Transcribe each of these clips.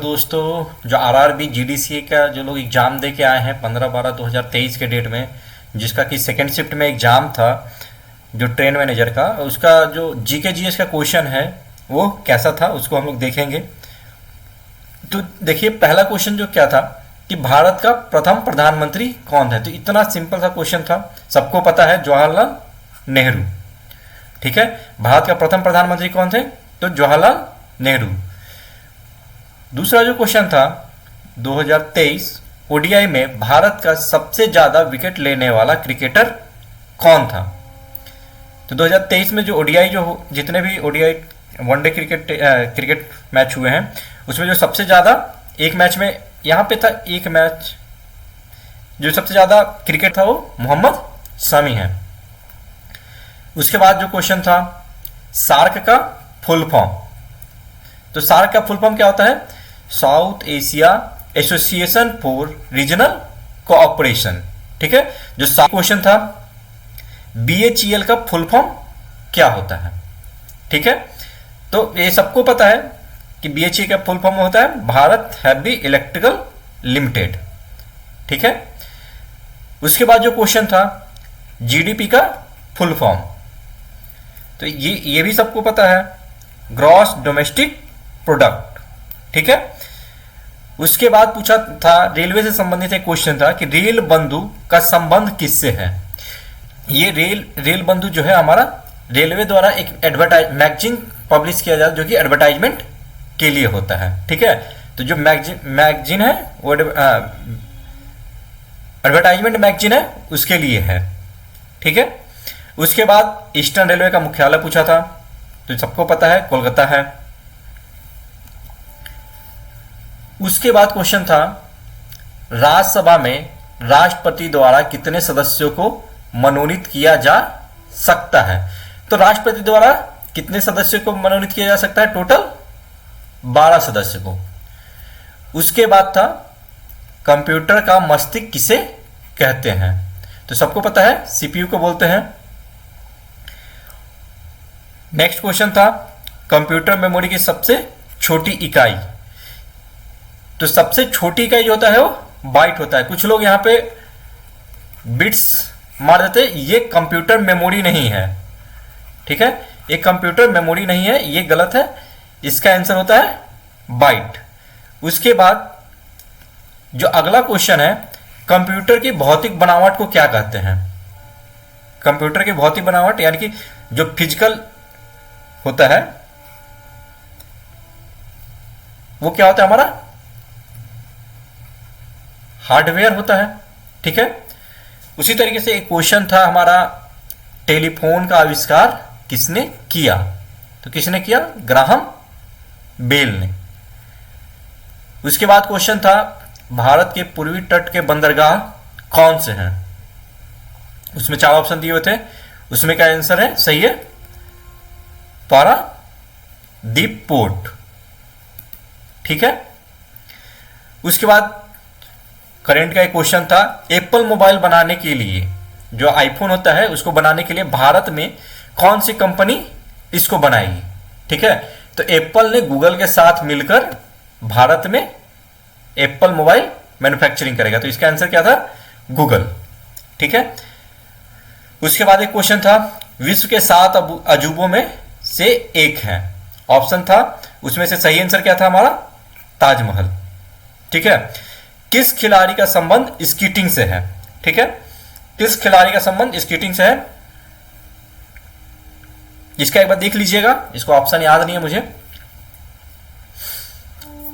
दोस्तों, जो RRB GDCA का जो लोग एग्ज़ाम दे के आए हैं 15/12/2023 के डेट में, जिसका कि सेकेंड शिफ्ट में एग्ज़ाम था जो ट्रेन मैनेजर का, उसका जो जीके जीएस का क्वेश्चन है वो कैसा था उसको हम लोग देखेंगे। तो देखिए, पहला क्वेश्चन जो क्या था कि भारत का प्रथम प्रधानमंत्री कौन है। तो इतना सिंपल सा क्वेश्चन था, सबको पता है, जवाहरलाल नेहरू। ठीक है, भारत का प्रथम प्रधानमंत्री कौन थे? तो जवाहरलाल नेहरू। दूसरा जो क्वेश्चन था, 2023 ओडीआई में भारत का सबसे ज्यादा विकेट लेने वाला क्रिकेटर कौन था। तो 2023 में जो ओडीआई जितने भी ओडीआई वनडे क्रिकेट मैच हुए हैं, उसमें जो सबसे ज्यादा एक मैच में यहाँ पे था, एक मैच जो सबसे ज्यादा क्रिकेट था वो मोहम्मद शमी है। उसके बाद जो क्वेश्चन था सार्क का फुल फॉर्म। तो सार्क का फुल फॉर्म क्या होता है? South Asia association for regional cooperation. ठीक है, जो क्वेश्चन था बीएचईएल का फुल फॉर्म क्या होता है। ठीक है, तो ये सबको पता है कि बीएचईएल का फुल फॉर्म होता है भारत हैवी इलेक्ट्रिकल लिमिटेड। ठीक है, उसके बाद जो क्वेश्चन था जीडीपी का फुल फॉर्म, तो ये भी सबको पता है, ग्रॉस डोमेस्टिक प्रोडक्ट। ठीक है, उसके बाद पूछा था रेलवे से संबंधित एक क्वेश्चन था कि रेल बंधु का संबंध किससे है। ये रेल बंधु जो है हमारा रेलवे द्वारा एक मैगजीन पब्लिश किया जाता है जो कि एडवर्टाइजमेंट के लिए होता है। ठीक है, तो जो मैगजीन है वो एडवर्टाइजमेंट मैगजीन है, उसके लिए है। ठीक है, उसके बाद ईस्टर्न रेलवे का मुख्यालय पूछा था, तो सबको पता है कोलकाता है। उसके बाद क्वेश्चन था राज्यसभा में राष्ट्रपति द्वारा कितने सदस्यों को मनोनीत किया जा सकता है। तो राष्ट्रपति द्वारा कितने सदस्यों को मनोनीत किया जा सकता है? टोटल 12 सदस्य को। उसके बाद था कंप्यूटर का मस्तिष्क किसे कहते हैं। तो सबको पता है सीपीयू को बोलते हैं। नेक्स्ट क्वेश्चन था कंप्यूटर मेमोरी की सबसे छोटी इकाई। तो सबसे छोटी इकाई जो होता है वो बाइट होता है। कुछ लोग यहां पे बिट्स मार देते हैं, ये कंप्यूटर मेमोरी नहीं है। ठीक है, ये कंप्यूटर मेमोरी नहीं है, ये गलत है। इसका आंसर होता है बाइट। उसके बाद जो अगला क्वेश्चन है कंप्यूटर की भौतिक बनावट को क्या कहते हैं। कंप्यूटर की भौतिक बनावट यानी कि जो फिजिकल होता है वो क्या होता है? हमारा हार्डवेयर होता है। ठीक है, उसी तरीके से एक क्वेश्चन था हमारा टेलीफोन का आविष्कार किसने किया। तो किसने किया? ग्राहम बेल ने। उसके बाद क्वेश्चन था भारत के पूर्वी तट के बंदरगाह कौन से हैं। उसमें 4 ऑप्शन दिए हुए थे, उसमें क्या आंसर है? सही है पारादीप पोर्ट। ठीक है, उसके बाद करंट का एक क्वेश्चन था एप्पल मोबाइल बनाने के लिए, जो आईफोन होता है उसको बनाने के लिए भारत में कौन सी कंपनी इसको बनाएगी। ठीक है, तो एप्पल ने गूगल के साथ मिलकर भारत में एप्पल मोबाइल मैन्युफैक्चरिंग करेगा। तो इसका आंसर क्या था? गूगल। ठीक है, उसके बाद एक क्वेश्चन था विश्व के 7 अजूबों में से एक है। ऑप्शन था, उसमें से सही आंसर क्या था हमारा? ताजमहल। ठीक है, किस खिलाड़ी का संबंध स्कीटिंग से है। ठीक है, किस खिलाड़ी का संबंध स्कीटिंग से है, इसका एक बार देख लीजिएगा, इसको ऑप्शन याद नहीं है मुझे।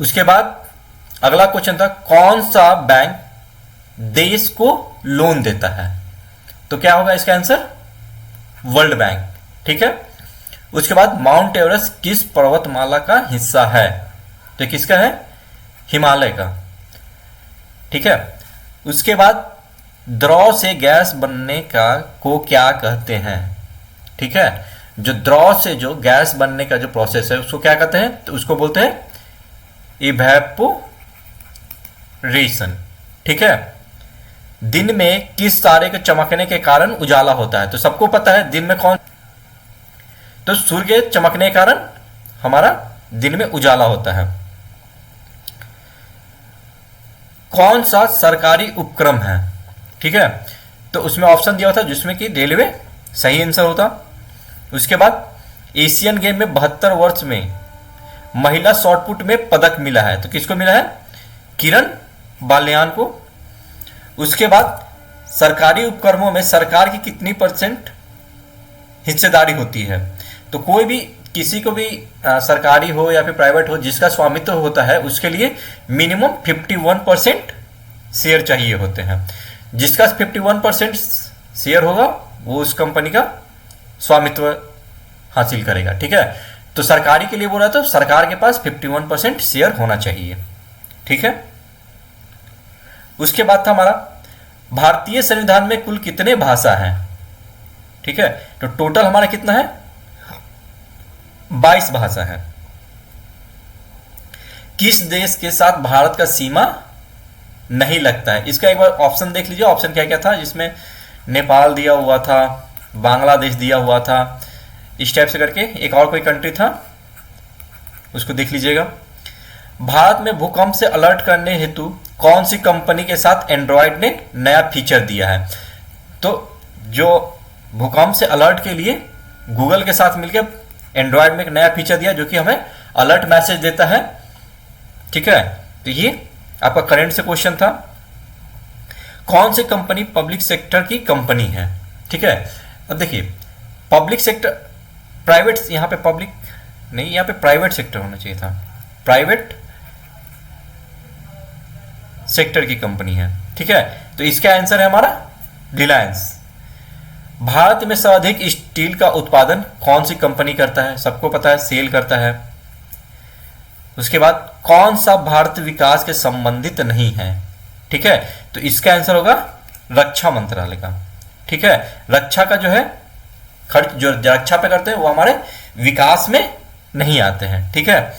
उसके बाद अगला क्वेश्चन था कौन सा बैंक देश को लोन देता है। तो क्या होगा इसका आंसर? World bank. ठीक है, उसके बाद माउंट एवरेस्ट किस पर्वतमाला का हिस्सा है। तो किसका है? हिमालय का। ठीक है, उसके बाद द्रव से गैस बनने का को क्या कहते हैं। ठीक है, जो द्रव से जो गैस बनने का जो प्रोसेस है उसको क्या कहते हैं? तो उसको बोलते हैं इवेपोरेशन। ठीक है, दिन में किस तारे के चमकने के कारण उजाला होता है। तो सबको पता है दिन में कौन, तो सूर्य के चमकने के कारण हमारा दिन में उजाला होता है। कौन सा सरकारी उपक्रम है, ठीक है। तो उसमें ऑप्शन दिया होता जिसमें कि रेलवे सही आंसर होता। उसके बाद एशियन गेम में 72 वर्ष में महिला शॉटपुट में पदक मिला है, तो किसको मिला है? किरण बाल्यान को। उसके बाद सरकारी उपक्रमों में सरकार की कितनी परसेंट हिस्सेदारी होती है? तो कोई भी किसी को भी सरकारी हो या फिर प्राइवेट हो जिसका स्वामित्व होता है उसके लिए मिनिमम 51% शेयर चाहिए होते हैं। जिसका 51% शेयर होगा वो उस कंपनी का स्वामित्व हासिल करेगा, ठीक है। तो सरकारी के लिए बोला तो सरकार के पास 51% शेयर होना चाहिए, ठीक है। उसके बाद था हमारा भारतीय संविधान में कुल कितने भाषा हैं, ठीक है। तो टोटल हमारा कितना है? 22 भाषा है। किस देश के साथ भारत का सीमा नहीं लगता है? इसका एक बार ऑप्शन देख लीजिए। ऑप्शन क्या क्या था जिसमें नेपाल दिया हुआ था, बांग्लादेश दिया हुआ था, इस टाइप से करके एक और कोई कंट्री था, उसको देख लीजिएगा। भारत में भूकंप से अलर्ट करने हेतु कौन सी कंपनी के साथ एंड्रॉयड ने नया फीचर दिया है? तो जो भूकंप से अलर्ट के लिए गूगल के साथ मिलकर एंड्रॉयड में एक नया फीचर दिया जो कि हमें अलर्ट मैसेज देता है, ठीक है। तो ये आपका करंट से क्वेश्चन था। कौन सी कंपनी पब्लिक सेक्टर की कंपनी है, ठीक है। अब देखिए पब्लिक सेक्टर, प्राइवेट, यहां पे पब्लिक नहीं, यहां पे प्राइवेट सेक्टर होना चाहिए था। प्राइवेट सेक्टर की कंपनी है, ठीक है। तो इसका आंसर है हमारा रिलायंस। भारत में सर्वाधिक स्टील का उत्पादन कौन सी कंपनी करता है? सबको पता है, सेल करता है। उसके बाद कौन सा भारत विकास के संबंधित नहीं है, ठीक है। तो इसका आंसर होगा रक्षा मंत्रालय का, ठीक है। रक्षा का जो है खर्च जो रक्षा पे करते हैं वो हमारे विकास में नहीं आते हैं, ठीक है।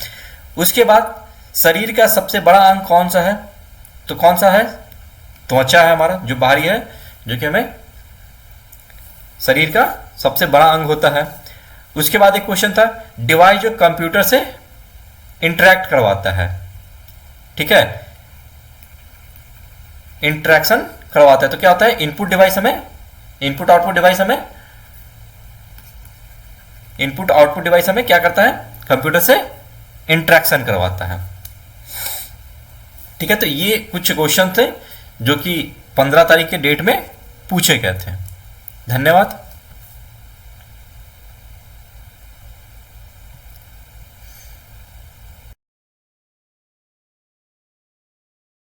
उसके बाद शरीर का सबसे बड़ा अंग कौन सा है? तो कौन सा है? त्वचा है हमारा, जो बाहरी है, जो कि हमें शरीर का सबसे बड़ा अंग होता है। उसके बाद एक क्वेश्चन था डिवाइस जो कंप्यूटर से इंटरेक्ट करवाता है, ठीक है, इंटरेक्शन करवाता है। तो क्या होता है? इनपुट डिवाइस हमें, इनपुट आउटपुट डिवाइस हमें, इनपुट आउटपुट डिवाइस हमें क्या करता है? कंप्यूटर से इंटरेक्शन करवाता है, ठीक है। तो ये कुछ क्वेश्चन थे जो कि 15 तारीख के डेट में पूछे गए थे। धन्यवाद।